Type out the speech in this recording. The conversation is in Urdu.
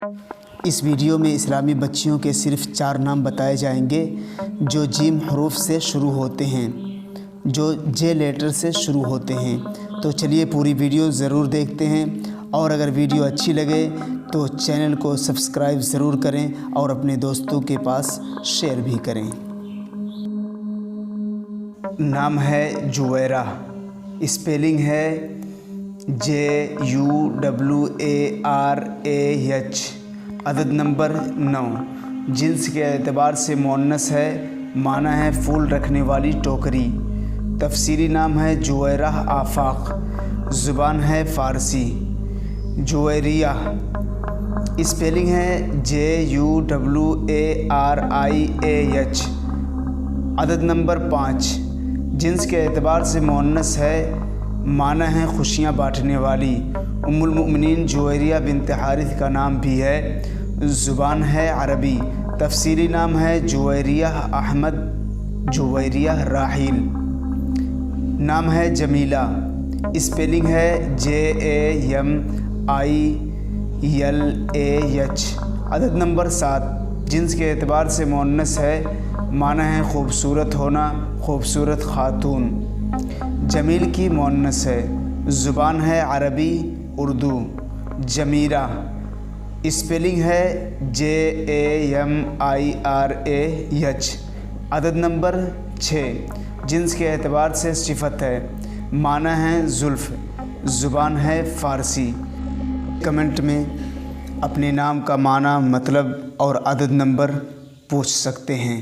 اس ویڈیو میں اسلامی بچیوں کے صرف 4 نام بتائے جائیں گے جو جیم حروف سے شروع ہوتے ہیں، جو جے لیٹر سے شروع ہوتے ہیں۔ تو چلیے پوری ویڈیو ضرور دیکھتے ہیں، اور اگر ویڈیو اچھی لگے تو چینل کو سبسکرائب ضرور کریں اور اپنے دوستوں کے پاس شیئر بھی کریں۔ نام ہے جویرہ، اسپیلنگ ہے JUWARAH، عدد نمبر 9، جنس کے اعتبار سے مؤنث ہے، معنی ہے پھول رکھنے والی ٹوکری۔ تفسیری نام ہے جویرہ آفاق، زبان ہے فارسی۔ جویریہ، اسپیلنگ ہے JUWARIAH، عدد نمبر 5، جنس کے اعتبار سے مؤنث ہے، معنی ہے خوشیاں بانٹنے والی۔ ام المؤمنین جویریہ بنت حارث کا نام بھی ہے، زبان ہے عربی۔ تفسیری نام ہے جویریہ احمد، جویریہ راحیل۔ نام ہے جمیلہ، اسپیلنگ ہے JAMILAH، عدد نمبر 7، جنس کے اعتبار سے مؤنث ہے، معنی ہے خوبصورت ہونا، خوبصورت خاتون۔ جمیل کی مؤنث ہے، زبان ہے عربی اردو۔ جمیرہ، اسپیلنگ ہے JAMIRAH، عدد نمبر 6، جنس کے اعتبار سے صفت ہے، معنی ہے زلف، زبان ہے فارسی۔ کمنٹ میں اپنے نام کا معنی، مطلب اور عدد نمبر پوچھ سکتے ہیں۔